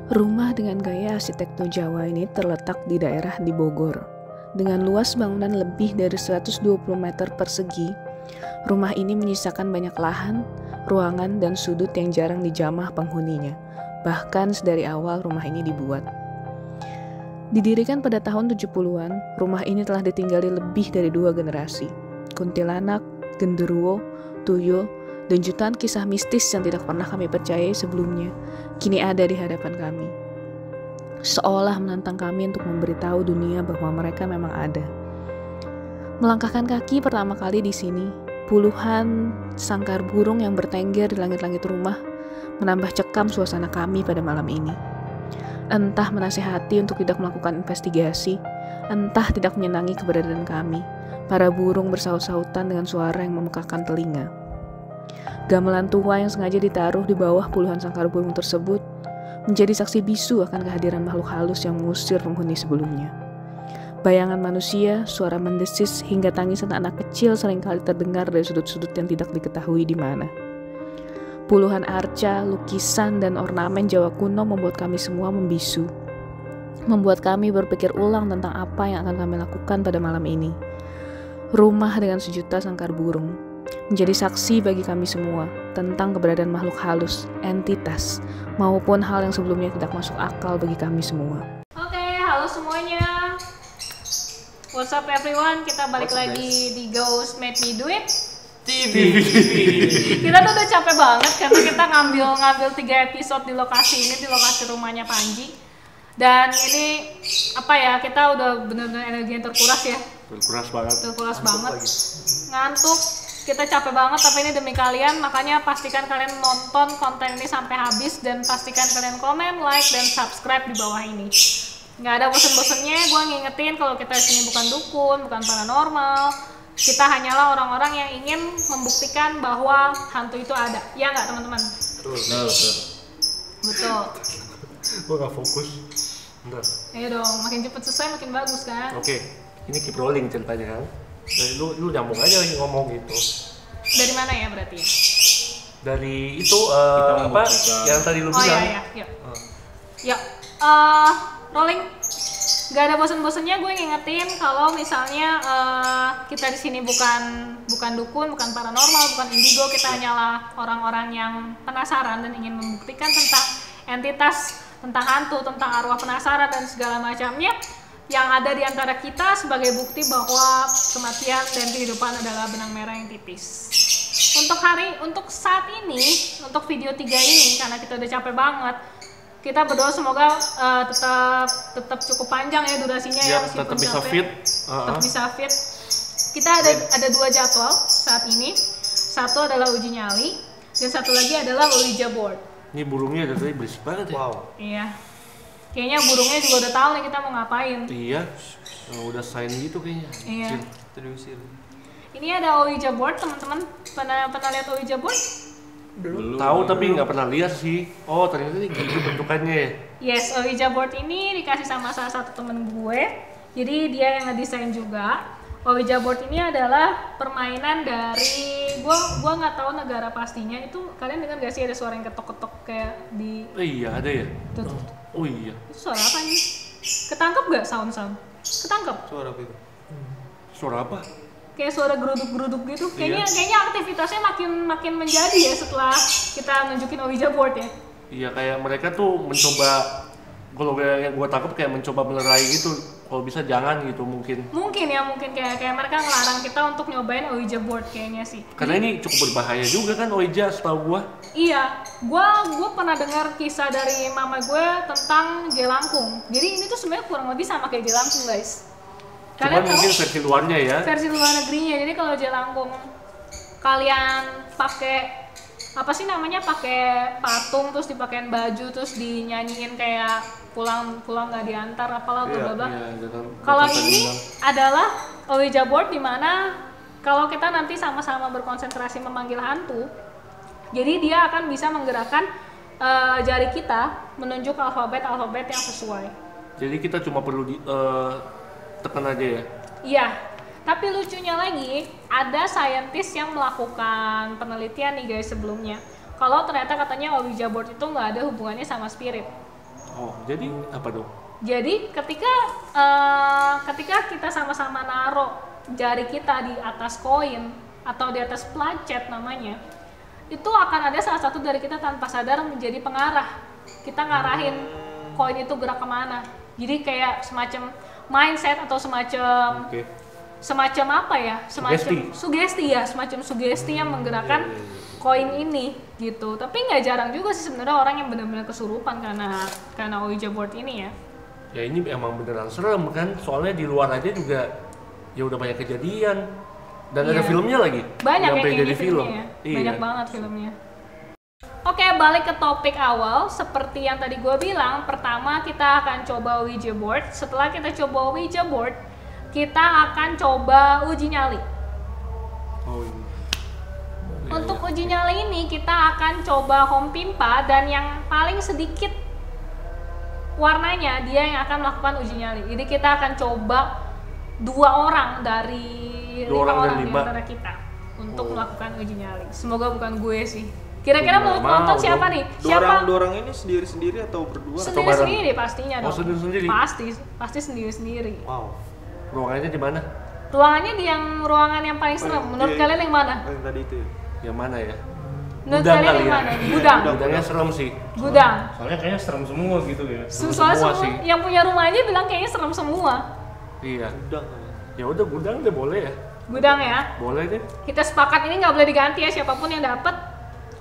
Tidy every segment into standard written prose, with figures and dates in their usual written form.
Rumah dengan gaya arsitektur Jawa ini terletak di daerah di Bogor. Dengan luas bangunan lebih dari 120 meter persegi, rumah ini menyisakan banyak lahan, ruangan, dan sudut yang jarang dijamah penghuninya. Bahkan sedari awal rumah ini dibuat. Didirikan pada tahun 70-an, rumah ini telah ditinggali lebih dari 2 generasi. Kuntilanak, genderuwo, tuyul, dan jutaan kisah mistis yang tidak pernah kami percayai sebelumnya, kini ada di hadapan kami. Seolah menantang kami untuk memberitahu dunia bahwa mereka memang ada. Melangkahkan kaki pertama kali di sini, puluhan sangkar burung yang bertengger di langit-langit rumah menambah cekam suasana kami pada malam ini. Entah menasihati untuk tidak melakukan investigasi, entah tidak menyenangi keberadaan kami, para burung bersaut-sautan dengan suara yang memekakan telinga. Gamelan tua yang sengaja ditaruh di bawah puluhan sangkar burung tersebut menjadi saksi bisu akan kehadiran makhluk halus yang mengusir penghuni sebelumnya. Bayangan manusia, suara mendesis, hingga tangisan anak kecil seringkali terdengar dari sudut-sudut yang tidak diketahui di mana. Puluhan arca, lukisan, dan ornamen Jawa kuno membuat kami semua membisu. Membuat kami berpikir ulang tentang apa yang akan kami lakukan pada malam ini. Rumah dengan sejuta sangkar burung menjadi saksi bagi kami semua tentang keberadaan makhluk halus, entitas, maupun hal yang sebelumnya tidak masuk akal bagi kami semua. Oke, halo semuanya. What's up everyone? Kita balik lagi di Ghost Made Me Do It TV. Kita tuh udah capek banget karena kita ngambil 3 episode di lokasi ini, di lokasi rumahnya Panji. Dan ini apa ya, kita udah bener-bener energi yang terkuras ya. Terkuras banget. Ngantuk. Kita capek banget, tapi ini demi kalian, makanya pastikan kalian nonton konten ini sampai habis dan pastikan kalian komen, like, dan subscribe di bawah ini. Nggak ada bosen-bosennya, gue ngingetin kalau kita di sini bukan dukun, bukan paranormal. Kita hanyalah orang-orang yang ingin membuktikan bahwa hantu itu ada. Ya nggak teman-teman? Betul. Gue nggak fokus. Bentar. Ayo dong, makin cepet selesai makin bagus kan? Oke, ini keep rolling ceritanya kan. Lu nyambung aja lagi ngomong gitu. Dari mana ya berarti? Dari itu apa yang tadi lu bilang? Iya. Yuk. Rolling. Gak ada bosen-bosennya gue ngingetin kalau misalnya kita di sini bukan dukun, bukan paranormal, bukan indigo. Kita hanyalah orang-orang yang penasaran dan ingin membuktikan tentang entitas, tentang hantu, tentang arwah penasaran dan segala macamnya yang ada di antara kita sebagai bukti bahwa kematian dan kehidupan adalah benang merah yang tipis. Untuk saat ini, untuk video 3 ini, karena kita udah capek banget, kita berdoa semoga tetap cukup panjang ya durasinya ya, tetap bisa fit. Tetap bisa fit. Kita ada 2 jadwal saat ini. Satu adalah uji nyali dan satu lagi adalah Ouija board. Ini burungnya dari berisik banget ya. Wow. Iya. Kayaknya burungnya juga udah tahu nih kita mau ngapain. Iya, udah sign gitu kayaknya. Iya. Terusir. Ini ada Ouija board, teman-teman. Pernah lihat Ouija board? Belum. Tahu tapi nggak pernah lihat sih. Oh ternyata ini gitu bentukannya. Yes, Ouija board ini dikasih sama salah satu temen gue. Jadi dia yang ngedesain juga. Ouija board ini adalah permainan dari gua nggak tahu negara pastinya. Itu kalian dengar gak sih ada suara yang ketok-ketok kayak di? Iya ada ya. Tuh. Oh iya. Itu suara apa nih? Ketangkep gak sound? Ketangkep? Suara apa itu? Suara apa? Kayak suara geruduk-geruduk gitu. Kayaknya aktivitasnya makin menjadi ya setelah kita nunjukin Ouija board ya. Iya kayak mereka tuh mencoba, kalau yang gue tangkap kayak mencoba melerai gitu. Kalau bisa jangan gitu mungkin. Mungkin kayak mereka ngelarang kita untuk nyobain Ouija board kayaknya sih. Karena ini cukup berbahaya juga kan Ouija setahu gua. Iya, gua pernah dengar kisah dari mama gue tentang jelangkung. Jadi ini tuh sebenarnya kurang lebih sama kayak jelangkung guys. Cuman mungkin versi luarnya ya. Versi luar negerinya. Jadi kalau jelangkung kalian pakai apa sih namanya, pakai patung terus dipakein baju terus dinyanyiin kayak pulang nggak diantar apalah bla bla. Kalau ini adalah Ouija board di mana kalau kita nanti sama-sama berkonsentrasi memanggil hantu, jadi dia akan bisa menggerakkan jari kita menunjuk alfabet yang sesuai. Jadi kita cuma perlu tekan aja ya. Iya. Tapi lucunya lagi, ada saintis yang melakukan penelitian nih guys sebelumnya. Kalau ternyata katanya Ouija board itu nggak ada hubungannya sama spirit. Oh, jadi apa dong? Jadi ketika kita sama-sama naruh jari kita di atas koin atau di atas placet namanya, itu akan ada salah satu dari kita tanpa sadar menjadi pengarah. Kita ngarahin koin itu gerak kemana. Jadi kayak semacam mindset atau semacam semacam apa ya? Semacam sugesti ya, semacam sugesti yang menggerakkan koin ini gitu. Tapi nggak jarang juga sih sebenarnya orang yang benar-benar kesurupan karena Ouija board ini ya. Ya ini emang beneran serem kan, soalnya di luar aja juga ya udah banyak kejadian dan ada filmnya lagi. Banyak sampai yang jadi film. Ya. Banyak banget filmnya. Oke, balik ke topik awal. Seperti yang tadi gue bilang, pertama kita akan coba Ouija board. Setelah kita coba Ouija board, kita akan coba uji nyali. Oh ini. Untuk uji nyali ini kita akan coba home pimpa, dan yang paling sedikit warnanya dia yang akan melakukan uji nyali. Jadi kita akan coba 2 orang dari 5 orang di antara kita untuk melakukan uji nyali. Semoga bukan gue sih. Kira-kira menurut penonton siapa nih? Siapa? Dua orang ini sendiri-sendiri atau berdua? Sendiri-sendiri pastinya dong. Oh, sendiri-sendiri? Pasti sendiri-sendiri. Wow. Ruangannya di mana? Ruangannya di ruangan yang paling serem. Menurut kalian yang mana? Yang tadi itu ya? Yang mana ya? Menurut Gudang kalian kali yang ya? mana? Gudang. Gudangnya serem sih. Gudang. Soalnya kayaknya serem semua gitu ya. Soalnya semua semua sih. yang punya rumah aja bilang kayaknya serem semua. Iya. Gudang. Ya udah gudang deh, boleh ya? Gudang ya. Boleh deh. Kita sepakat ini nggak boleh diganti ya, siapapun yang dapat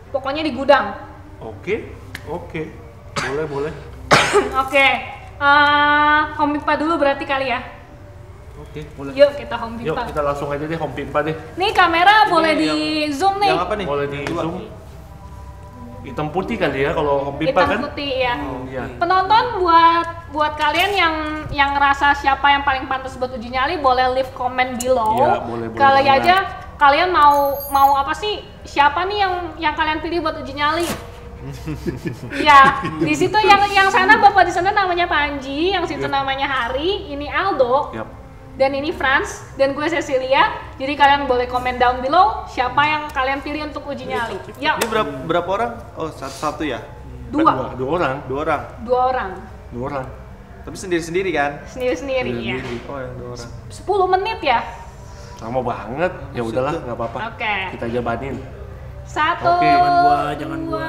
pokoknya di gudang. Oke. Boleh. Oke. Home pimpa dulu berarti kali ya. Oke, boleh. Yuk kita home Yuk pimpa. kita langsung aja deh home pimpa deh. Nih kamera boleh di yang- zoom nih. Yang apa nih? Boleh di Dua. zoom. Hitam putih kali ya kalau home pimpa Hitam kan? putih ya. Iya. Penonton buat kalian yang ngerasa siapa yang paling pantas buat uji nyali boleh leave comment below. Iya, boleh Kali banget. aja kalian mau apa sih? Siapa nih yang kalian pilih buat uji nyali? Iya, di situ yang sana bapak di sana namanya Panji, yang situ namanya Hari, ini Aldo, Yap. dan ini Franz, dan gue Cecilia. Jadi kalian boleh komen down below siapa yang kalian pilih untuk uji nyali. Ya, Ini berapa orang? Oh, satu ya? dua Dua orang. orang, Tapi sendiri-sendiri kan? sendiri-sendiri ya. Oh, yang 2 orang. 10 menit ya. Lama banget. Ya udahlah, nggak apa-apa. Oke. Kita jabanin. 1, Oke. Jangan gua.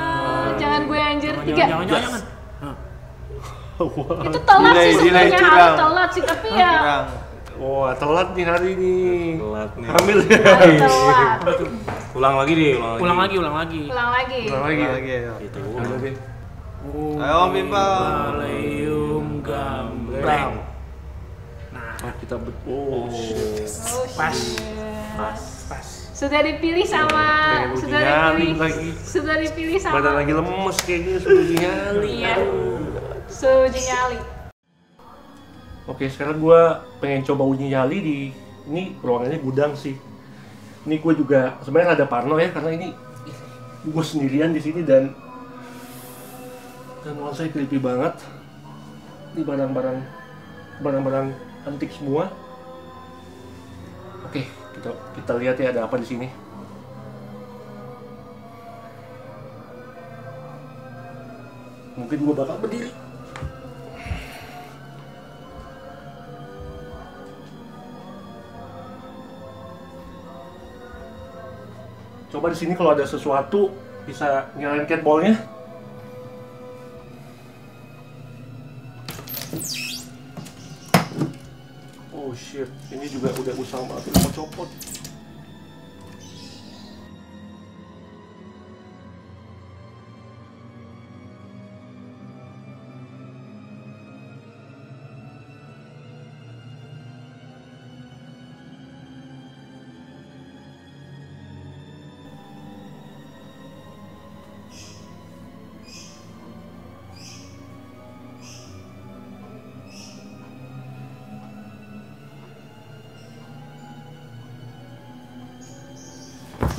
jangan gue anjir. 3. Jangan. Itu telat sih Delay, sebenarnya, curang. Hari telat sih, tapi ya Kurang. Wah, telat nih hari ini. Telat nih. Hamil ya. Hari telat. Ulang lagi deh, ulang lagi. Ulang lagi. Ulang lagi. Lagi ya. Itu. Udah deh. Ayo Om Pimpa. Balaium gambreng. Oh, kita oh, shit. Oh, Pas. shit. Sudah dipilih sama Pengen uji nyali lagi. Sudah dipilih Badan sama lagi lemes kayaknya sudah nyali. Iya. Sudah uji nyali. Oke, sekarang gua pengen coba uji nyali di ini ruangannya gudang sih. Ini gua juga sebenarnya ada parno ya karena ini gua sendirian di sini dan nuansa creepy banget. Ini barang-barang antik semua. Oke, kita lihat ya ada apa di sini. Mungkin gua bakal berdiri. Coba di sini kalau ada sesuatu bisa nyalain catballnya. Oh shit, ini juga udah usaha banget mau copot.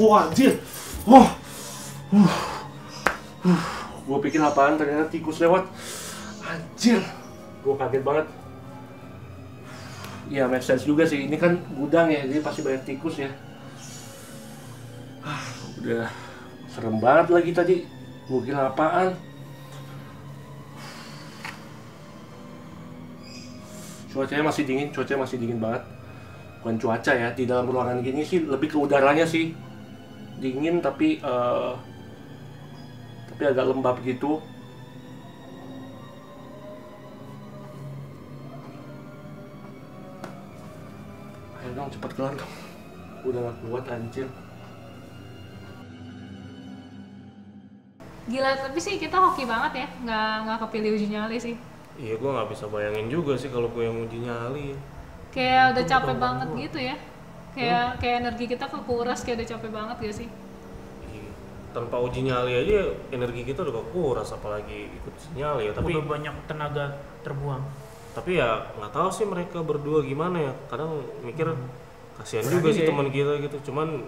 Wah anjir, gue pikir apaan, ternyata tikus lewat. Anjir, gue kaget banget. Ya make sense juga sih, ini kan gudang ya, jadi pasti banyak tikus ya. Udah serem banget lagi tadi, gue kira apaan. Cuacanya masih dingin banget. Bukan cuaca ya, di dalam ruangan gini sih lebih ke udaranya sih. Dingin tapi agak lembab gitu. Ayo dong, cepat kelar dong. Udah gak kuat anjir. Gila, tapi sih kita hoki banget ya, nggak kepilih uji nyali sih. Iya, gue nggak bisa bayangin juga sih kalau gue yang uji nyali. Kayak udah capek banget gitu ya. Kayak energi kita kekuras, kayak udah capek banget gak sih? Iya. Tanpa uji nyali aja energi kita udah kekuras, apalagi ikut uji nyali ya. Tapi udah banyak tenaga terbuang. tapi ya nggak tahu sih mereka berdua gimana ya. Kadang mikir kasihan juga sih teman kita gitu. Cuman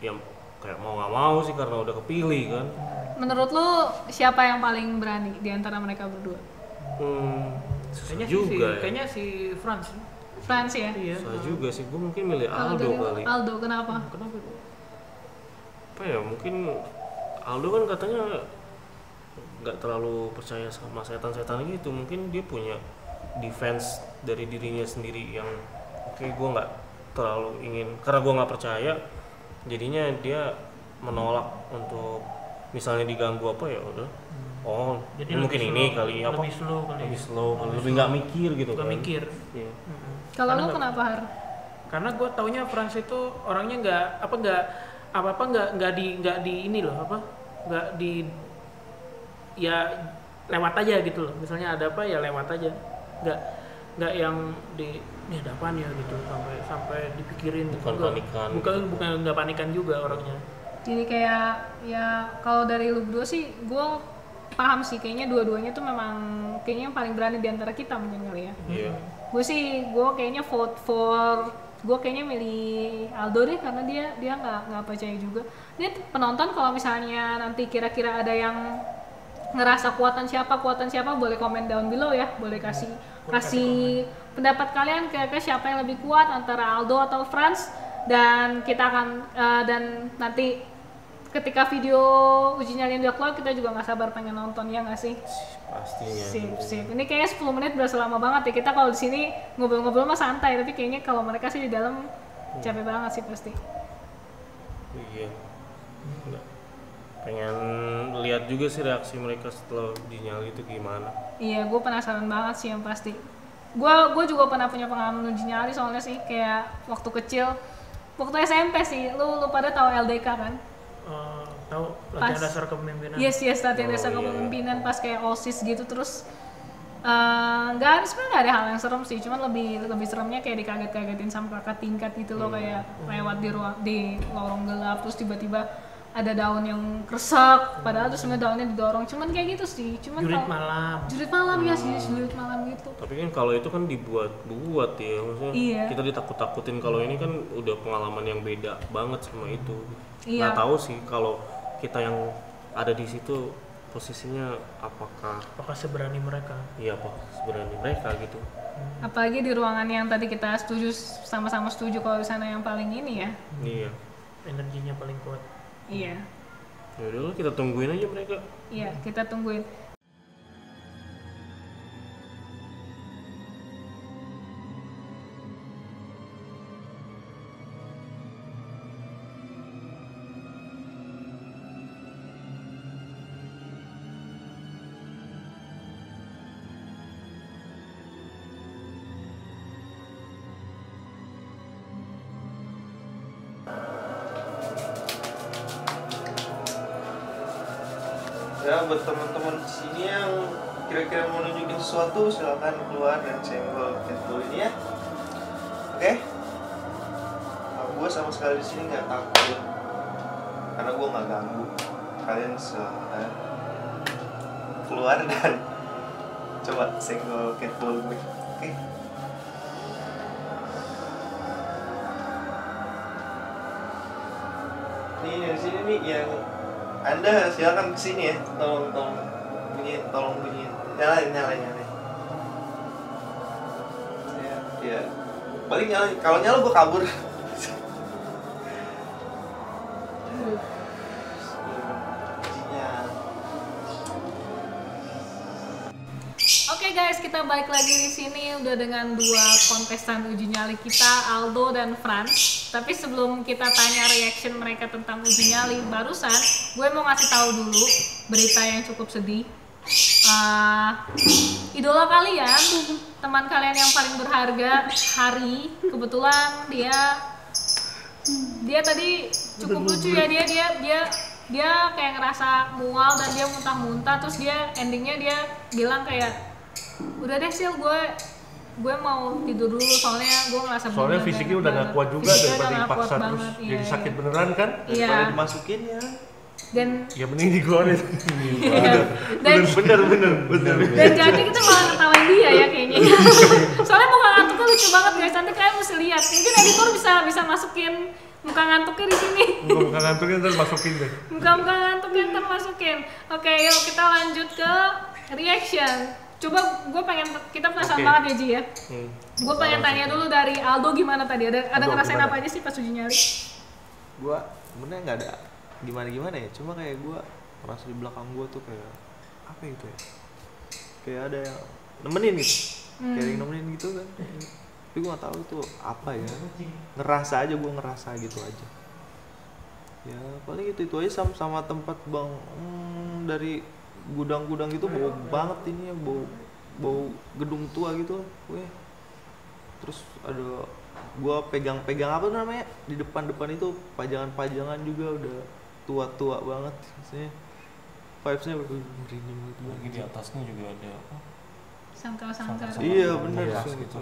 ya kayak mau nggak mau sih karena udah kepilih kan. Menurut lu siapa yang paling berani di antara mereka berdua? Susah Kayaknya juga ya. kayaknya si Franz. Franz ya? Iya. Susah juga sih. Gue mungkin milih Aldo kali. Aldo, kenapa? Kenapa? Apa ya, mungkin Aldo kan katanya nggak terlalu percaya sama setan-setan gitu. Mungkin dia punya defense dari dirinya sendiri yang oke, gue nggak terlalu ingin, karena gue nggak percaya jadinya dia menolak untuk misalnya diganggu apa ya udah Jadi ini mungkin lebih ini slow, kali apa lebih slow kali. lebih slow lebih nggak mikir gitu Nggak kan. mikir. Iya. Kalau Karena lu nggak- kenapa, Har? Karena gue taunya Franz itu orangnya nggak di ini loh apa nggak di ya lewat aja gitu loh. Misalnya ada apa ya lewat aja. Nggak yang di ini ada apaan ya gitu sampai dipikirin. Bukan Nggak. panikan. Bukan nggak panikan juga orangnya. Jadi kayak ya kalau dari lu berdua sih gue paham sih, kayaknya dua-duanya tuh memang kayaknya yang paling berani di antara kita mungkin kali ya. Iya. Gue kayaknya vote for, gue kayaknya milih Aldo deh, karena dia nggak percaya juga. Dia penonton kalau misalnya nanti kira-kira ada yang ngerasa kuatan siapa boleh komen down below ya, boleh kasih pendapat kalian kira-kira siapa yang lebih kuat antara Aldo atau Franz, dan kita akan dan nanti ketika video uji nyali udah keluar kita juga nggak sabar pengen nonton, ya nggak sih? Pastinya. Sip. Ini kayaknya 10 menit berasa lama banget ya. Kita kalau di sini ngobrol-ngobrol mah santai, tapi kayaknya kalau mereka sih di dalam capek banget sih pasti. Iya. Nggak. Pengen lihat juga sih reaksi mereka setelah dinyali itu gimana. Iya, gue penasaran banget sih yang pasti. Gue juga pernah punya pengalaman uji nyali soalnya sih, kayak waktu kecil, waktu SMP sih. Lu pada tahu LDK kan? Tahu Pas- latihan dasar kepemimpinan. Yes, latihan dasar iya. kepemimpinan pas kayak OSIS gitu. Terus sebenarnya nggak ada hal yang serem sih, cuman lebih seremnya kayak dikaget-kagetin sama kakak tingkat gitu loh, kayak lewat di lorong gelap terus tiba-tiba ada daun yang kresek, padahal tuh sebenarnya daunnya didorong, cuman kayak gitu sih. Cuman Jurit kalau- malam. jurit malam ya sih, jurit malam gitu. Tapi kan kalau itu kan dibuat ya, maksudnya Iya. kita ditakut-takutin. Kalau ini kan udah pengalaman yang beda banget sama itu. Iya. Nggak tahu sih kalau kita yang ada di situ posisinya apakah Seberani mereka. iya apa sebenarnya mereka gitu. Apalagi di ruangan yang tadi kita sama-sama setuju kalau di sana yang paling ini ya. Iya. Energinya paling kuat. Iya. Ya udah kita tungguin aja mereka. Iya, kita tungguin. Ya buat teman-teman di sini yang kira-kira mau nunjukin sesuatu silakan keluar dan senggol Catbull ini ya. Oke? Nah, gue sama sekali di sini nggak takut karena gue nggak ganggu. Kalian silakan keluar dan coba senggol Catbull gue. Oke? Nih dari sini nih yang Anda silakan kesini ya, tolong bunyiin, nyalain. Ya, paling nyalain. Kalau nyala gue kabur. Oke guys, kita balik lagi di sini udah dengan dua kontestan uji nyali kita, Aldo dan Franz. Tapi sebelum kita tanya reaction mereka tentang uji nyali barusan, gue mau ngasih tahu dulu berita yang cukup sedih. Idola kalian, teman kalian yang paling berharga, Hari, kebetulan dia tadi cukup lucu ya, dia kayak ngerasa mual dan dia muntah-muntah, terus dia endingnya dia bilang kayak udah deh Sil, gue mau tidur dulu soalnya gue ngerasa soalnya fisiknya udah nggak kuat juga daripada dipaksa terus jadi sakit beneran kan, daripada dimasukin ya. Dan ya mending dikeluarin. dan jadi kita malah ketawain dia ya kayaknya. Soalnya muka ngantuknya lucu banget guys, nanti kalian mesti lihat, mungkin editor bisa masukin muka ngantuknya di sini. Muka ngantuknya ntar masukin deh. Muka ngantuknya ntar masukin. Oke, yuk kita lanjut ke reaction. Coba kita penasaran banget ya Ji ya. Gue pengen tanya dulu dari Aldo gimana tadi? Ada ngerasain apa aja sih pas uji nyali? Gue sebenarnya nggak ada gimana ya, cuma kayak gue merasa di belakang gue tuh kayak apa gitu ya, kayak ada yang nemenin gitu, kayak ada yang nemenin gitu kan. Tapi gue nggak tahu itu apa ya, ngerasa gitu aja ya. Paling itu aja sama tempat bang dari gudang-gudang gitu, bau banget ini ya, bau gedung tua gitu gue. Terus ada gue pegang apa tuh namanya di depan itu pajangan juga udah tua banget, maksudnya vibesnya merinding gitu. Lagi di atasnya juga ada Sangkar. Iya benar gitu.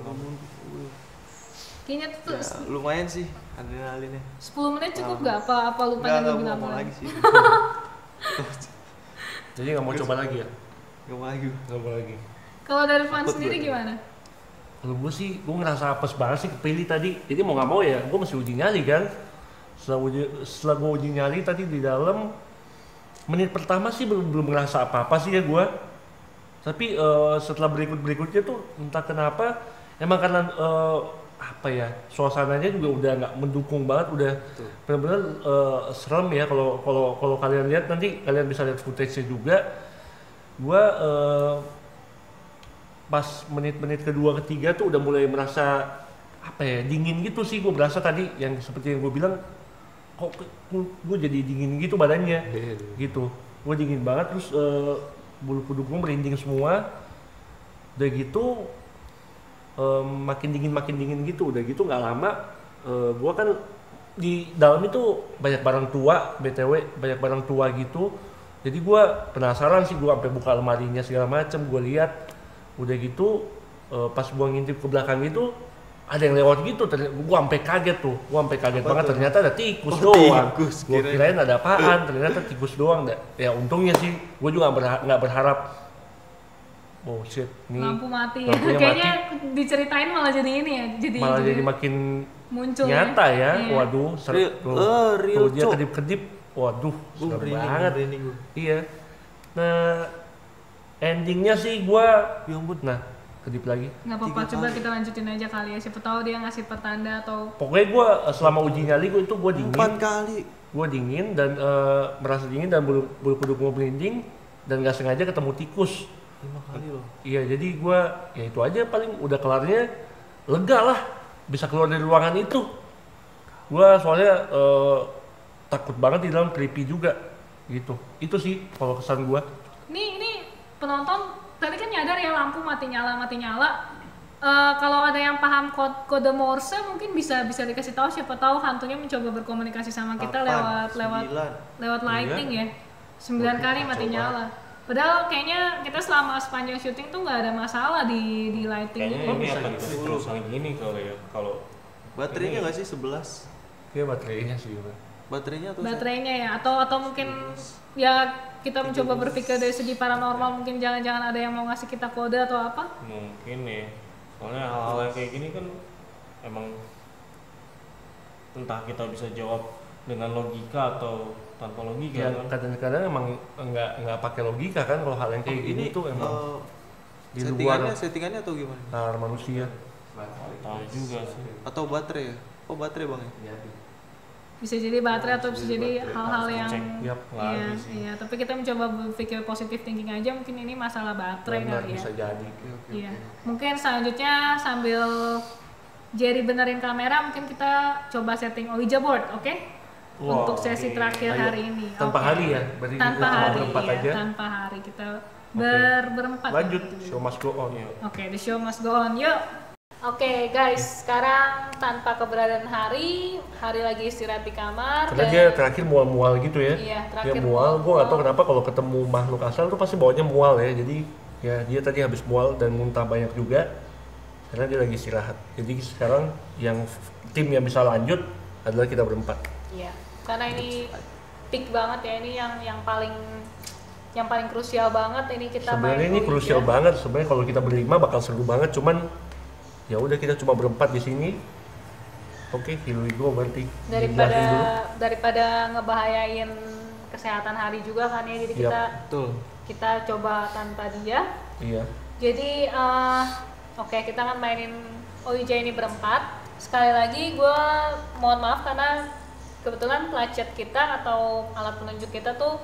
Kayaknya tuh ya, lumayan sih adrenalinnya. 10 menit cukup nggak? Apa lu pengen lebih lama lagi sih? Jadi nggak mau coba lagi ya? Nggak mau lagi. Kalau dari Fans sendiri gimana? Kalau gue sih, gue ngerasa apes banget sih kepilih tadi. Jadi mau nggak mau ya, gue masih uji nyali kan. Setelah gue uji nyali tadi di dalam, menit pertama sih belum ngerasa apa-apa sih ya gue. Tapi setelah berikutnya tuh entah kenapa, emang karena apa ya, suasananya juga udah nggak mendukung banget, udah benar-benar serem ya. Kalau kalian lihat nanti kalian bisa lihat footage-nya juga. Gue pas menit-menit kedua ketiga tuh udah mulai merasa apa ya, dingin gitu sih. Gue berasa tadi yang seperti yang gue bilang, kok gue jadi dingin gitu badannya gitu. Gue dingin banget, terus bulu kuduk gue merinding semua. Udah gitu makin dingin gitu. Udah gitu nggak lama gue kan di dalam itu banyak barang tua, BTW banyak barang tua gitu. Jadi gue penasaran sih, gue sampai buka lemarinya segala macem, gue lihat. Udah gitu pas gua ngintip ke belakang itu ada yang lewat gitu, gua sampai kaget banget. Ternyata ada tikus doang. Gua kirain ada apaan, ternyata tikus doang. Ya untungnya sih gua juga nggak berharap. Oh shit, nih lampu mati ya. Kayaknya diceritain malah jadi ini ya, jadi makin muncul nyata ya. Waduh, real dia kedip-kedip. Waduh, serem banget. Iya. Nah, endingnya sih gua, ya ampun, nah kedip lagi. Nggak apa-apa, coba kita lanjutin aja kali ya. Siapa tahu dia ngasih pertanda atau. Pokoknya gua selama uji nyali gua dingin. 4 kali. Gua dingin dan merasa dingin dan bulu kuduk gua merinding dan nggak sengaja ketemu tikus. 5 kali loh. Iya, jadi gua ya itu aja, paling udah kelarnya lega lah, bisa keluar dari ruangan itu. Gua soalnya takut banget di dalam, creepy juga gitu. Itu sih kalau kesan gua. Ini penonton tadi kan nyadar ya lampu mati nyala. Kalau ada yang paham kode Morse mungkin bisa dikasih tahu, siapa tahu hantunya mencoba berkomunikasi sama kita lewat lighting ya. 9 kali mati nyala. Padahal kayaknya kita selama sepanjang syuting tuh nggak ada masalah di lighting. Kayaknya ini apa terus gini kalau baterainya nggak sih 11? Iya, baterainya sih. Baterainya ya, atau mungkin ya kita mencoba berpikir dari segi paranormal, mungkin jangan-jangan ada yang mau ngasih kita kode atau apa? Mungkin ya, soalnya hal-hal yang kayak gini kan emang entah kita bisa jawab dengan logika atau tanpa logika. Ya, kan kadang-kadang emang nggak pakai logika kan kalau hal yang kayak gini tuh emang di luar settingannya atau gimana? Manusia. Tahu juga sih. Atau baterai ya? Oh baterai bang ya? bisa jadi baterai atau bisa jadi hal-hal yang Yap, iya, tapi kita mencoba berpikir positive thinking aja, mungkin ini masalah baterai benar, kali ya. bisa jadi. Iya. Mungkin selanjutnya sambil Jerry benerin kamera, mungkin kita coba setting Ouija board, oke? Wow, Untuk sesi terakhir Ayo. hari ini. Tanpa Oke. hari ya? Berarti Tanpa kita cuma hari, berempat iya, aja? tanpa hari kita Oke. berempat. Lanjut, ya. show must go on. Oke, the show must go on. Yuk. Oke, guys, sekarang tanpa keberadaan hari lagi istirahat di kamar. Karena dia terakhir mual-mual gitu ya. Iya, Dia terakhir mual, gue gak tau kenapa kalau ketemu makhluk asal tuh pasti bawanya mual ya. Jadi ya dia tadi habis mual dan muntah banyak juga. Karena dia lagi istirahat. Jadi sekarang yang tim yang bisa lanjut adalah kita berempat. Iya, karena ini peak banget ya, ini yang paling krusial banget ini kita Sebenarnya main ini Ouija. krusial banget. Sebenarnya kalau kita berlima bakal seru banget. Cuman ya udah kita cuma berempat di sini. Oke, here we go berarti. Dijelasin dulu. daripada ngebahayain kesehatan hari juga kan ya, jadi Yap. kita coba tanpa dia. Iya. Jadi oke, kita akan mainin Ouija ini berempat. Sekali lagi gue mohon maaf karena kebetulan placet kita atau alat penunjuk kita tuh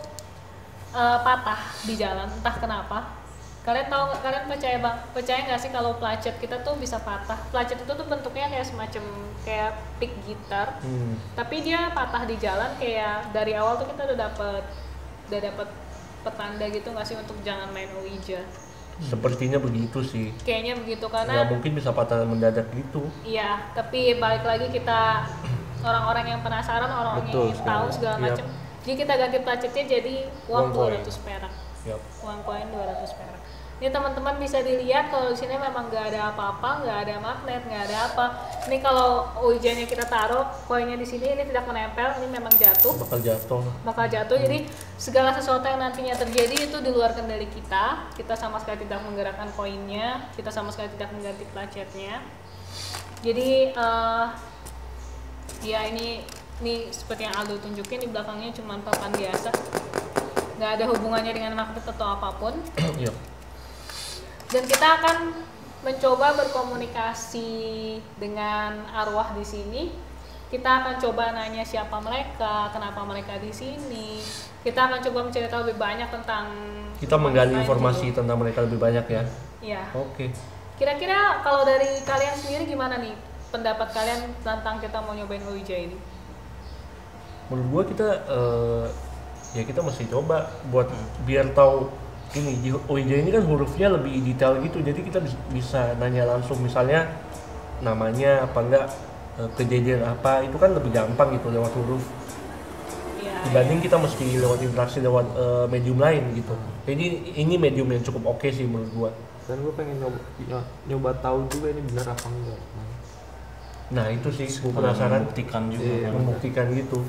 patah di jalan, entah kenapa. Kalian tahu nggak? Kalian percaya nggak sih kalau placet kita tuh bisa patah? Placet itu tuh bentuknya kayak semacam kayak pick gitar, tapi dia patah di jalan. Kayak dari awal tuh kita udah dapet petanda gitu nggak sih untuk jangan main Ouija? Sepertinya begitu sih. Kayaknya begitu karena Nggak mungkin bisa patah mendadak gitu. iya, tapi balik lagi kita orang-orang yang penasaran, orang-orang yang ingin tahu segala Yap. macam. Jadi kita ganti placetnya jadi uang Uang koin. 200 perak. Yap. Uang koin 200 perak. Ini teman-teman bisa dilihat kalau di sini memang nggak ada apa-apa, nggak ada magnet, nggak ada apa. Ini kalau Ouija-nya kita taruh koinnya di sini, ini tidak menempel, ini memang jatuh. Bakal jatuh. Jadi segala sesuatu yang nantinya terjadi itu di luar kendali kita. Kita sama sekali tidak menggerakkan koinnya, kita sama sekali tidak mengganti placetnya. Jadi ya ini seperti yang Aldo tunjukin, di belakangnya cuma papan biasa, nggak ada hubungannya dengan magnet atau apapun. Yap. Dan kita akan mencoba berkomunikasi dengan arwah di sini. Kita akan coba nanya siapa mereka, kenapa mereka di sini. Kita akan coba mencari tahu lebih banyak tentang. Kita menggali informasi tentang mereka lebih banyak ya. Iya. Oke. Kira-kira kalau dari kalian sendiri gimana nih pendapat kalian tentang kita mau nyobain Ouija ini? Menurut gua kita ya kita mesti coba buat biar tahu ini di Ouija ini kan hurufnya lebih detail gitu, jadi kita bisa nanya langsung misalnya namanya apa enggak, kejadian apa, itu kan lebih gampang gitu lewat huruf. Iya. Dibanding kita mesti lewat interaksi lewat medium lain gitu. Jadi ini medium yang cukup oke sih menurut gua. Dan gue pengen nyoba tahu juga ini benar apa enggak. Nah itu sih gua penasaran, Membuktikan juga. Iya. membuktikan gitu.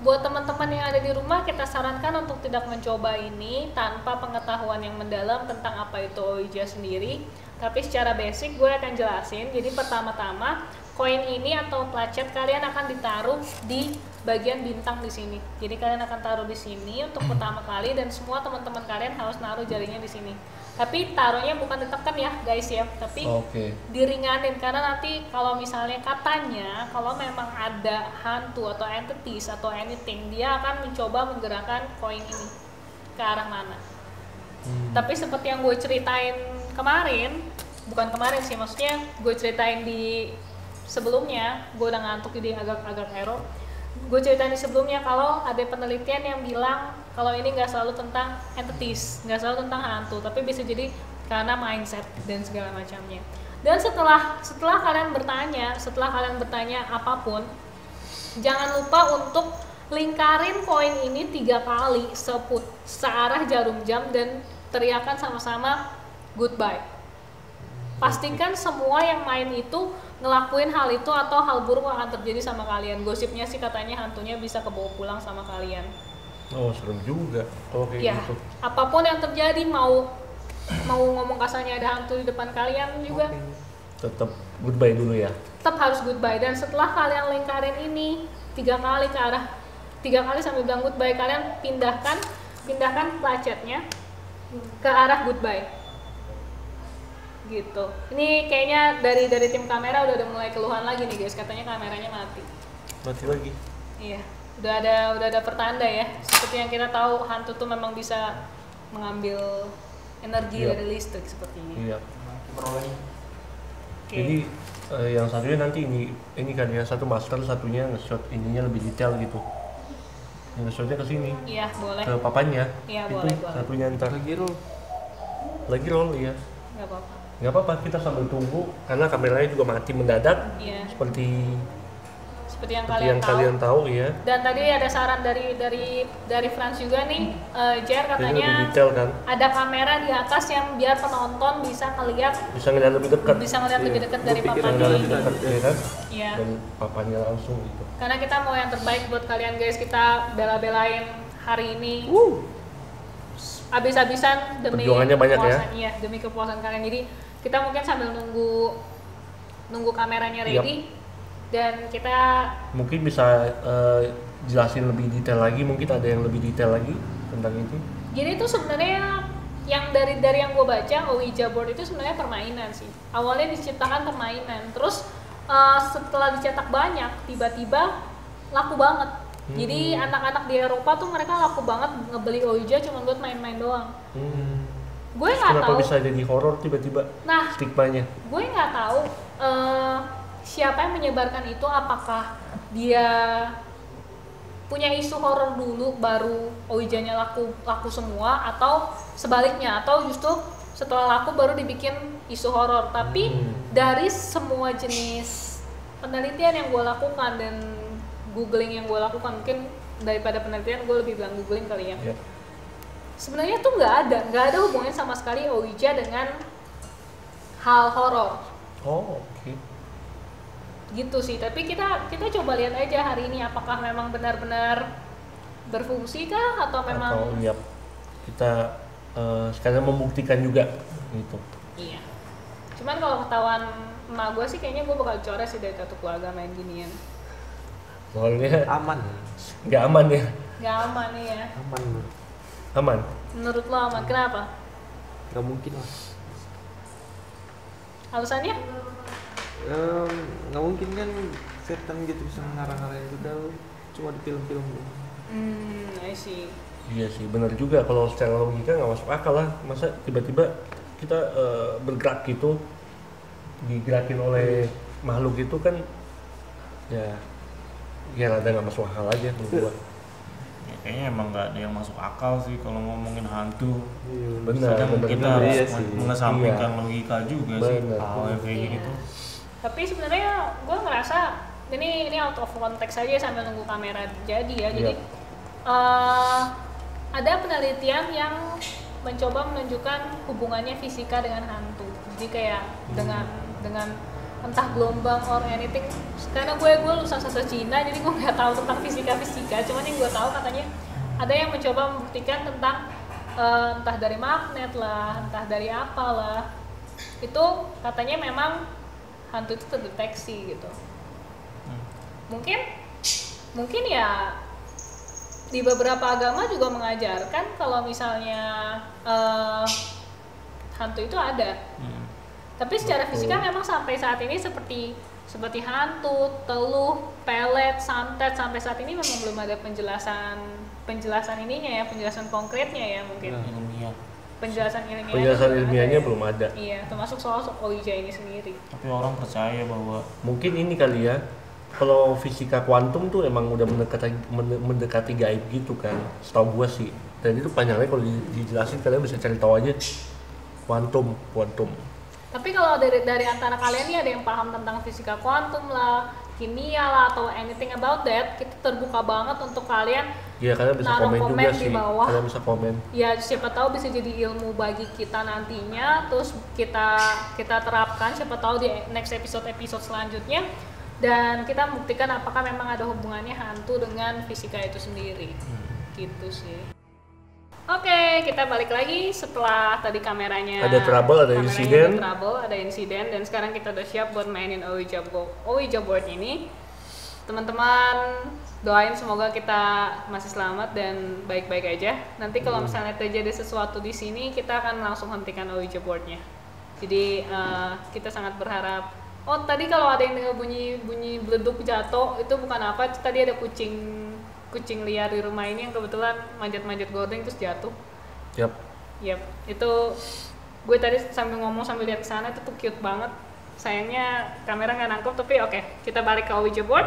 Buat teman-teman yang ada di rumah, kita sarankan untuk tidak mencoba ini tanpa pengetahuan yang mendalam tentang apa itu Ouija sendiri. Tapi secara basic gue akan jelasin. Jadi pertama-tama koin ini atau placet kalian akan ditaruh di bagian bintang di sini. Jadi kalian akan taruh di sini untuk pertama kali, dan semua teman-teman kalian harus naruh jarinya di sini. Tapi taruhnya bukan ditekan ya guys ya, tapi Oke. diringanin, karena nanti kalau misalnya katanya kalau memang ada hantu atau entities atau anything, dia akan mencoba menggerakkan koin ini ke arah mana. Tapi seperti yang gue ceritain kemarin, bukan kemarin sih, maksudnya gue ceritain di sebelumnya, gue udah ngantuk jadi agak error. Gue ceritain di sebelumnya kalau ada penelitian yang bilang kalau ini nggak selalu tentang entities, nggak selalu tentang hantu, tapi bisa jadi karena mindset dan segala macamnya. Dan setelah kalian bertanya apapun, jangan lupa untuk lingkarin koin ini 3 kali searah jarum jam dan teriakan sama-sama goodbye. Pastikan semua yang main itu ngelakuin hal itu atau hal buruk akan terjadi sama kalian. Gosipnya sih katanya hantunya bisa kebawa pulang sama kalian. Oh serem juga. Oke Ya, gitu. apapun yang terjadi, mau ngomong kasarnya ada hantu di depan kalian juga, Tetap goodbye dulu ya. tetap harus goodbye. Dan setelah kalian lingkarin ini 3 kali ke arah 3 kali sambil bilang goodbye, kalian pindahkan placetnya ke arah goodbye. Gitu. Ini kayaknya dari tim kamera udah mulai keluhan lagi nih guys, katanya kameranya mati. Mati lagi. Iya, udah ada pertanda ya. Seperti yang kita tahu, hantu tuh memang bisa mengambil energi Iya. dari listrik sepertinya. Iya. Oke. Jadi yang satunya nanti ini kan ya, satu master, satunya nge-shot ininya lebih detail gitu. Yang nge-shotnya ke sini, Iya, boleh. ke papanya. Iya, Itu boleh. satunya ntar lagi roll ya. Nggak apa-apa. Nggak apa-apa, kita sambil tunggu karena kameranya juga mati mendadak. Iya. Seperti Seperti yang yang kalian tahu ya. Dan tadi ada saran dari Frans juga nih, Jer Jadi lebih katanya detail kan, ada kamera di atas yang biar penonton bisa ngelihat bisa ngeliat lebih dekat. lebih dekat dari Bisa papanya. ngeliat lebih dekat ya kan, Iya. dan papanya langsung gitu. Karena kita mau yang terbaik buat kalian guys, kita bela-belain hari ini. Habis-habisan demi Perjuangannya banyak ya. kepuasan, iya, demi kepuasan kalian. Jadi kita mungkin sambil nunggu kameranya ready dan kita Mungkin bisa jelasin lebih detail lagi, mungkin ada yang lebih detail lagi tentang itu. jadi itu sebenarnya yang dari yang gue baca, Ouija board itu sebenarnya permainan sih. Awalnya diciptakan permainan, terus setelah dicetak banyak, tiba-tiba laku banget. Jadi anak-anak di Eropa tuh mereka laku banget ngebeli Ouija cuma buat main-main doang. Gue nggak Kenapa tahu. bisa jadi horor tiba-tiba Nah, stigmanya? gue nggak tahu siapa yang menyebarkan itu. Apakah dia punya isu horor dulu baru Ouija-nya laku semua, atau sebaliknya, atau justru setelah laku baru dibikin isu horor. Tapi dari semua jenis penelitian yang gue lakukan dan googling yang gue lakukan, mungkin daripada penelitian gue lebih bilang googling kali ya. Ya. Sebenarnya tuh nggak ada hubungannya sama sekali Ouija dengan hal horor. Oh, oke. Gitu sih. Tapi kita coba lihat aja hari ini apakah memang benar-benar berfungsi kah, atau memang Atau ya kita sekarang membuktikan juga gitu. iya. Cuman kalau ketahuan emak gue sih kayaknya gue bakal coret sih dari satu keluarga main ginian. Soalnya Aman. nggak aman ya. Nggak aman nih ya. Aman. Aman. Menurut lo aman? Kenapa? Gak mungkin lah. Alasannya? Gak mungkin kan setan gitu bisa ngarang-ngarang juga cuma di film-film. I see. Iya sih, benar juga. Kalau secara logika nggak masuk akal lah. Masa tiba-tiba kita bergerak gitu, digerakin oleh makhluk itu kan, ya rada nggak masuk akal aja menurut gua. Ya, kayaknya emang nggak ada yang masuk akal sih kalau ngomongin hantu. Benar, Kadang benar kita juga. harus Iya sih. mengesampingkan Iya. logika juga sih Benar. hal yang kayak Iya. gitu. Tapi sebenarnya gue ngerasa ini out of context aja sambil nunggu kamera jadi ya. Jadi ada penelitian yang mencoba menunjukkan hubungannya fisika dengan hantu. Jadi kayak dengan entah gelombang or anything. Karena gue lulusan sastra Cina, jadi gue nggak tahu tentang fisika. Cuman yang gue tahu katanya ada yang mencoba membuktikan tentang entah dari magnet lah, entah dari apalah. Itu katanya memang hantu itu terdeteksi gitu. Mungkin ya di beberapa agama juga mengajarkan kalau misalnya hantu itu ada. Tapi secara fisika memang sampai saat ini seperti hantu, teluh, pelet, santet, sampai saat ini memang belum ada penjelasan ininya ya, penjelasan konkretnya ya mungkin. Ilmiah. Penjelasan ilmiahnya Penjelasan belum ilmiahnya ada. belum ada. Iya, termasuk soal Ouija ini sendiri. Tapi orang percaya bahwa Mungkin ini kali ya, kalau fisika kuantum tuh emang udah mendekati gaib gitu kan, setahu gua sih. Dan itu panjangnya kalau dijelasin kalian bisa cari tahu aja. Kuantum. Tapi kalau dari antara kalian nih ada yang paham tentang fisika kuantum lah, kimia lah, atau anything about that, kita terbuka banget untuk kalian. Iya, kalian bisa Naruh komen juga komen di sih. bawah. Kalian bisa komen. Ya siapa tahu bisa jadi ilmu bagi kita nantinya, terus kita terapkan, siapa tahu di next episode selanjutnya, dan kita membuktikan apakah memang ada hubungannya hantu dengan fisika itu sendiri. Gitu sih. Oke, kita balik lagi setelah tadi kameranya Ada trouble, ada insiden. ada insiden, dan sekarang kita udah siap buat mainin Ouija board ini. Teman-teman, doain semoga kita masih selamat dan baik-baik aja. Nanti kalau misalnya terjadi sesuatu di sini, kita akan langsung hentikan Ouija boardnya. Jadi kita sangat berharap Oh tadi kalau ada yang dengar bunyi beleduk jatuh itu bukan apa, itu tadi ada kucing liar di rumah ini yang kebetulan manjat gorden terus jatuh. Yap. Itu gue tadi sambil ngomong sambil lihat ke sana, itu tuh cute banget. Sayangnya kamera nggak nangkep, tapi oke, kita balik ke Ouija board.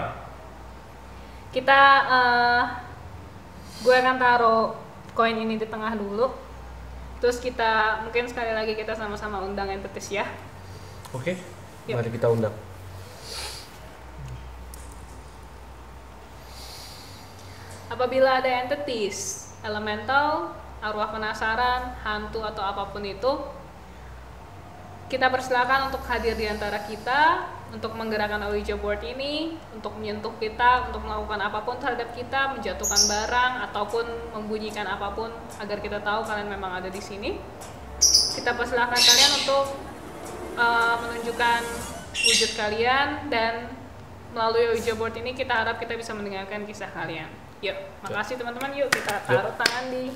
Gue akan taruh koin ini di tengah dulu. Terus kita mungkin sekali lagi kita sama-sama undang entities ya. Oke. Yuk. Mari kita undang. Apabila ada entities, elemental, arwah penasaran, hantu atau apapun itu, kita persilakan untuk hadir di antara kita, untuk menggerakkan Ouija board ini, untuk menyentuh kita, untuk melakukan apapun terhadap kita, menjatuhkan barang ataupun membunyikan apapun agar kita tahu kalian memang ada di sini. Kita persilakan kalian untuk menunjukkan wujud kalian, dan melalui Ouija board ini kita harap kita bisa mendengarkan kisah kalian. Yuk, makasih teman-teman. Yuk kita taruh tangan di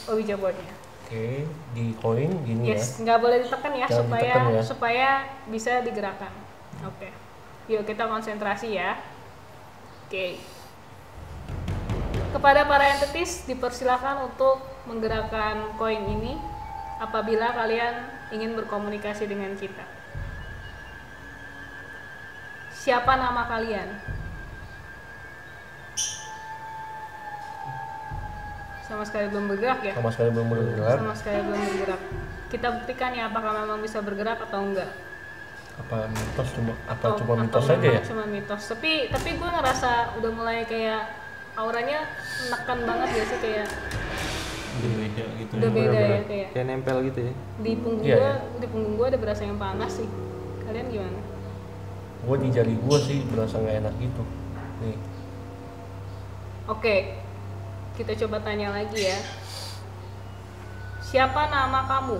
Ouija boardnya. Oke, di koin gini Yes, nggak boleh ditekan ya, Jangan ditekan ya. supaya bisa digerakkan. Oke. Yuk kita konsentrasi ya. Oke. Kepada para entities dipersilakan untuk menggerakkan koin ini apabila kalian ingin berkomunikasi dengan kita. Siapa nama kalian? Sama sekali belum bergerak ya? Sama sekali belum bergerak. Sama sekali belum bergerak. Kita buktikan ya apakah memang bisa bergerak atau enggak. Apa mitos cuma Atau mitos memang aja ya? Cuma mitos. Tapi gue ngerasa udah mulai kayak auranya menekan banget ya sih, kayak Udah beda gitu. udah beda ya, bener-bener. kayak Kayak nempel gitu ya. di punggung Iya, gue, iya. di punggung gue ada berasa yang panas sih. Kalian gimana? Gue di jari gue sih berasa nggak enak gitu. Nih. Oke, kita coba tanya lagi ya. Siapa nama kamu?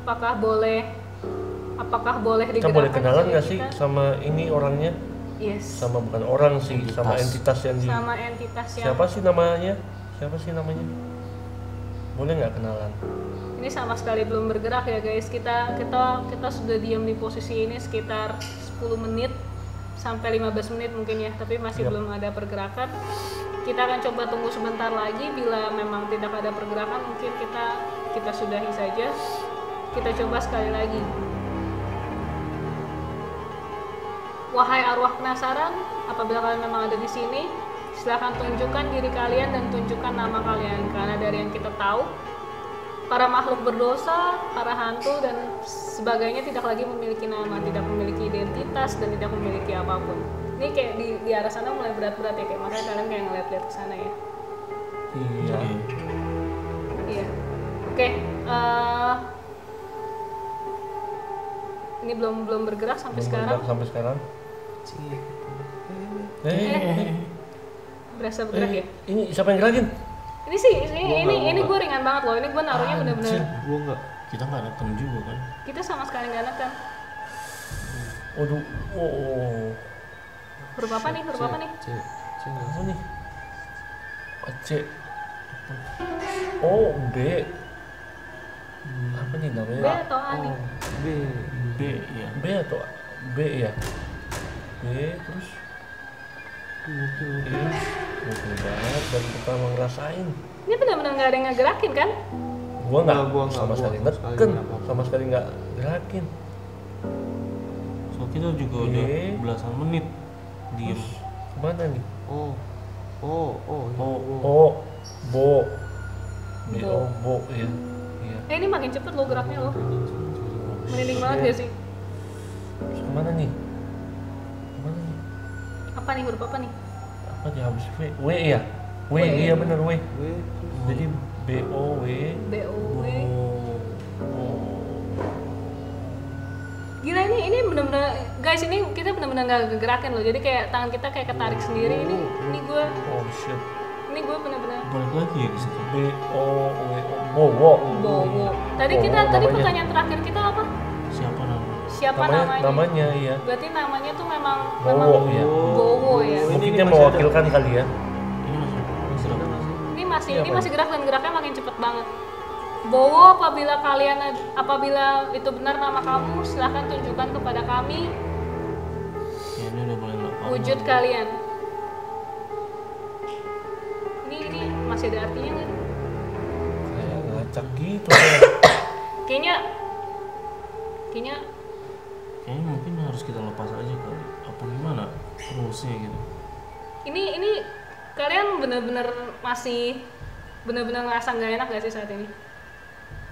Apakah boleh Kita digerakkan? boleh kenalan sama nggak sih kita? sama ini orangnya? Yes. Sama bukan orang sih, sama entitas yang di. Sama entitas yang Siapa sih namanya? Boleh nggak kenalan? ini sama sekali belum bergerak ya guys. Kita sudah diam di posisi ini sekitar 10 menit sampai 15 menit mungkin ya, tapi masih Yap. belum ada pergerakan. Kita akan coba tunggu sebentar lagi. Bila memang tidak ada pergerakan, mungkin kita sudahi saja. Kita coba sekali lagi. Wahai arwah penasaran, apabila kalian memang ada di sini, silakan tunjukkan diri kalian dan tunjukkan nama kalian. Karena dari yang kita tahu, para makhluk berdosa, para hantu dan sebagainya tidak lagi memiliki nama, tidak memiliki identitas dan tidak memiliki apapun. Ini kayak di arah sana mulai berat-berat ya, kayak makanya kalian kayak ngeliat-liat ke sana ya. Iya. Iya. Oke. Ini belum bergerak sampai Belum sekarang. bergerak sampai sekarang. Berasa bergerak ya? Ini siapa yang gerakin? Ini sih, ini gue ringan banget loh. Ini gue naruhnya bener-bener. Gua nggak. Kita nggak neken juga kan. Kita sama sekali nggak neken. Waduh, oh. Huruf apa nih? Huruf apa nih? C. C nggak Apa sih? nih? C. Oh, B. Apa nih B namanya? atau A nih? B. B ya. B atau B ya? B terus E. Gokil banget dan pertama ngerasain. Ini benar-benar nggak ada yang ngegerakin kan? Gua nggak Gua nggak, sama gua sekali sama sekali neken, nggak apa-apa. sama sekali nggak gerakin. So kita juga udah B. belasan menit diem. Kemana nih? Oh. Oh. Oh. ini Oh, gua. oh, bo, B Bo. O bo ya, iya. Ini makin cepet lo geraknya lo. Merinding banget Shit. gak sih? Terus kemana nih? Kemana nih? Apa nih? Huruf apa nih? Apa dia habis W ya? W, W. iya benar W. W. Jadi B O W. B O W. Oh. Gila ini benar-benar guys, ini kita benar-benar nggak gerakin loh. Jadi kayak tangan kita kayak ketarik sendiri. Ini gue Oh shit. benar-benar Balik lagi ya ke situ. B O W O Bowo. bowo. Tadi Bowo tadi namanya. pertanyaan terakhir kita apa? Siapa namanya? Siapa namanya? Namanya iya. Berarti namanya tuh memang Bowo ya. Bowo ya. Mungkin dia mewakilkan kali ya. Ini masih gerak. Ini masih Iya, ini Pak. masih gerak dan geraknya makin cepet banget. Bowo, apabila itu benar nama kamu, silahkan tunjukkan kepada kami Ya, ini udah mulai nggak paham. wujud kalian. Ini masih ada artinya nggak? Kayak ngacak gitu ya. Kayaknya Kayaknya mungkin harus kita lepas aja kali. Apa gimana rulesnya gitu. ini kalian benar-benar masih benar-benar ngerasa nggak enak gak sih saat ini?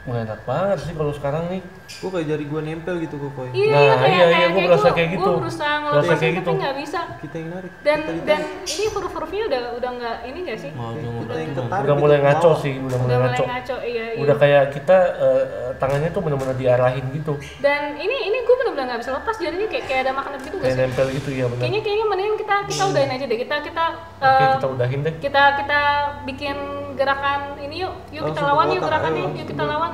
Wah, enak banget sih kalau sekarang nih. Kok kayak jari gua nempel gitu kok Koy. Nah, iya, gua berasa kayak gitu. Gue berusaha Berasa ngelepasin kayak tapi gitu. nggak bisa. Kita yang narik. Dan kita dan ini huruf-hurufnya udah nggak ini nggak sih? Mau kita yang udah ketarik Udah gitu mulai ke ngaco bawah. sih, udah Udah mulai mulai ngaco. ngaco, iya. Udah kayak kita tangannya tuh benar-benar diarahin gitu. Dan ini gue benar-benar nggak bisa lepas jadinya kayak ada magnet gitu gak Kayak sih? nempel gitu ya benar. Kayaknya mending kita udahin aja deh. Kita Oke, kita udahin deh. kita bikin gerakan ini yuk kita Langsung ke lawan yuk kotak, gerakannya, ayo, yuk langsung kita ke- lawan.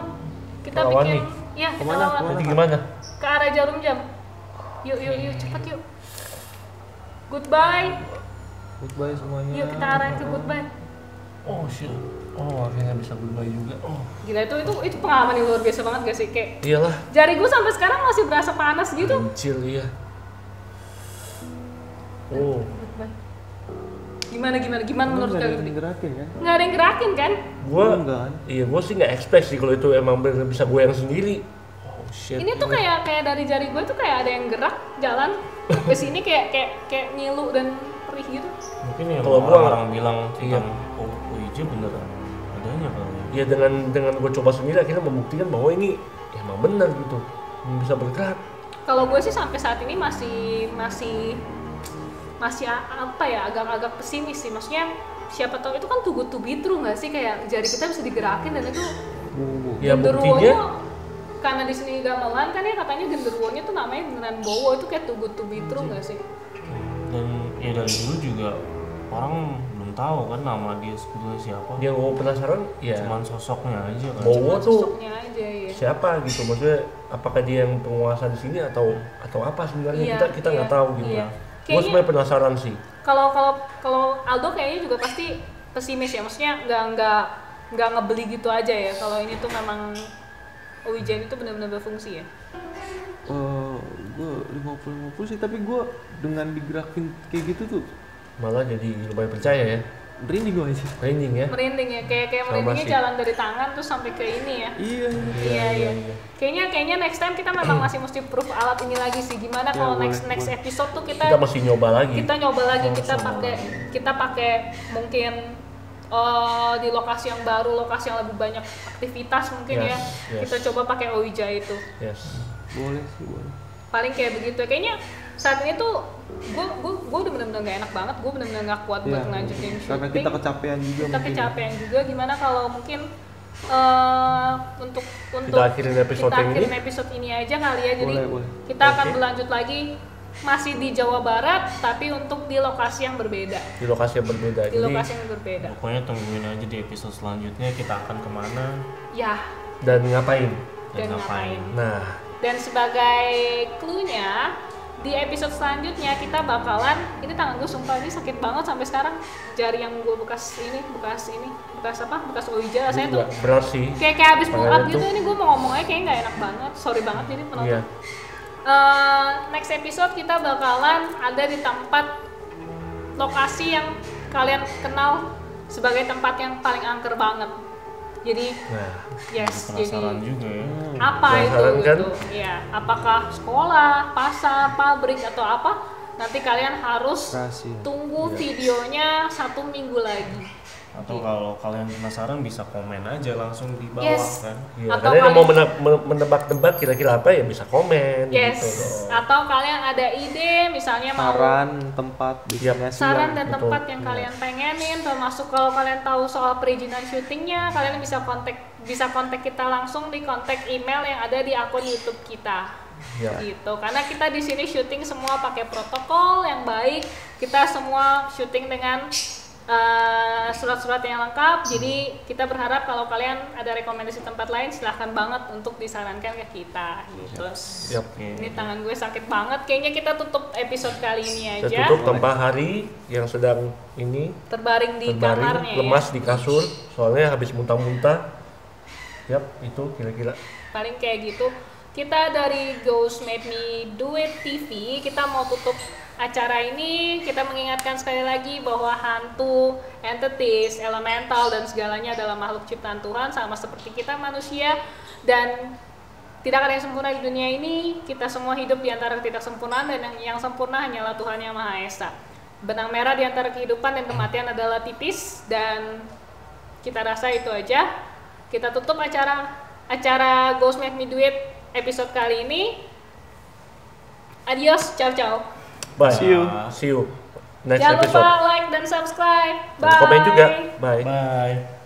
Kita Lawan bikin nih? ya kita Kemana, lawan Nanti gimana? ke arah jarum jam. Yuk cepet yuk. Goodbye. Goodbye semuanya. Yuk kita arahin ke goodbye. Oh shit. Oh, akhirnya bisa goodbye juga. Oh, Gila itu pengalaman yang luar biasa banget gak sih? Kayak iyalah. jari gue sampai sekarang masih berasa panas gitu. Kecil iya. Oh, Goodbye. Gimana menurut Nggak ada kalian? yang gerakin kan? Nggak ada yang gerakin kan? gua Enggak kan? iya gua sih nggak expect sih kalau itu emang bener bisa goyang sendiri. Oh shit. Ini tuh kayak dari jari gue tuh kayak ada yang gerak jalan ke sini kayak ngilu dan perih gitu. Mungkin yang Kalau gua- orang bilang iya. tentang OIJ beneran adanya kali. Ya dengan gua coba sendiri akhirnya membuktikan bahwa ini ya emang benar gitu. Bisa bergerak. Kalau gue sih sampai saat ini masih apa ya agak pesimis sih. Maksudnya siapa tahu itu kan too good to be true nggak sih, kayak jari kita bisa digerakin dan itu Ya genderuwonya buktinya karena di sini gamelan kan ya katanya genderuwonya tuh namanya beneran bowo, itu kayak too good to be true nggak sih? Dan ya dari dulu juga orang belum tahu kan nama dia sebetulnya siapa. dia gua penasaran ya Cuman sosoknya aja kan. Bowo Cuma tuh sosoknya aja ya. siapa gitu, maksudnya apakah dia yang penguasa di sini atau apa sebenarnya Iya, kita nggak iya, tahu gitu. iya. Gue Kayaknya- sebenarnya penasaran sih. Kalau Aldo kayaknya juga pasti pesimis ya, maksudnya nggak ngebeli gitu aja ya kalau ini tuh memang Ouija itu benar-benar berfungsi ya. Gue 50-50 sih, tapi gue dengan digerakin kayak gitu tuh Malah jadi lumayan percaya ya. merinding gue aja. Merinding ya. Merinding ya, kayak Sama merindingnya sih. jalan dari tangan terus sampai ke ini ya. Iya. Iya. Kayaknya next time kita memang masih mesti proof alat ini lagi sih. Gimana Ya, kalau boleh, next boleh. episode tuh Kita mesti nyoba lagi. kita nyoba lagi, kita pakai mungkin di lokasi yang baru, lokasi yang lebih banyak aktivitas mungkin ya. Yes. Kita coba pakai Ouija itu. Yes. Boleh sih, boleh. Paling kayak begitu. Kayaknya saat ini tuh gue udah bener-bener gak enak banget. Gue bener-bener gak kuat buat Iya, ngelanjutin syuting. karena kita kecapean juga Kita mungkin. kecapean juga. Gimana kalau mungkin untuk Kita akhirin episode kita yang akhirin ini. episode ini aja kali ya. Jadi Boleh. kita akan Oke. berlanjut lagi masih di Jawa Barat tapi untuk di lokasi yang berbeda. Di lokasi yang berbeda. Di lokasi yang berbeda. Pokoknya tungguin aja di episode selanjutnya kita akan kemana Ya, dan ngapain? dan ngapain. Nah, Dan sebagai clue-nya, di episode selanjutnya kita bakalan, ini tangan gue sumpah ini sakit banget sampai sekarang. Jari yang gue bekas apa? Bekas Ouija rasanya tuh berat sih. kayak habis pull Tangannya up gitu. tuh- Ini gue mau ngomongnya kayak nggak enak banget. Sorry banget jadi penonton. Iya. Next episode kita bakalan ada di tempat lokasi yang kalian kenal sebagai tempat yang paling angker banget. Jadi Nah, yes, penasaran jadi juga ya. apa itu Penasaran kan? gitu ya, apakah sekolah, pasar, pabrik atau apa, nanti kalian harus Rahasia. tunggu videonya 1 minggu lagi. Atau kalau kalian penasaran bisa komen aja langsung di bawah Yes. kan. iya. Atau Kalian yang mau kalian- menebak-nebak kira-kira apa ya bisa komen Yes, gitu dong. atau kalian ada ide misalnya mau Saran tempat destinasi saran yang- dan betul. tempat yang kalian pengenin, termasuk kalau kalian tahu soal perizinan syutingnya, kalian bisa kontak kita langsung di kontak email yang ada di akun YouTube kita. Ya. Gitu. Karena kita di sini syuting semua pakai protokol yang baik. Kita semua syuting dengan surat-surat yang lengkap. Jadi kita berharap kalau kalian ada rekomendasi tempat lain silahkan banget untuk disarankan ke kita gitu. Yap. Ini tangan gue sakit banget. Kayaknya kita tutup episode kali ini Kita aja. tutup tanpa Hari yang sedang ini Terbaring di terbaring kamarnya lemas ya. di kasur soalnya habis muntah-muntah. Yap, itu kira-kira. Paling kayak gitu. Kita dari Ghost Made Me Do It TV, kita mau tutup acara ini. Kita mengingatkan sekali lagi bahwa hantu, entities, elemental dan segalanya adalah makhluk ciptaan Tuhan, sama seperti kita manusia, dan tidak ada yang sempurna di dunia ini. Kita semua hidup di antara ketidaksempurnaan, dan yang sempurna hanyalah Tuhan Yang Maha Esa. Benang merah di antara kehidupan dan kematian adalah tipis, dan kita rasa itu aja. Kita tutup acara Ghost Made Me Do It episode kali ini. Adios, ciao. Bye. See you. Next Jangan episode. lupa like dan subscribe. Bye. Komen juga. Bye. Bye.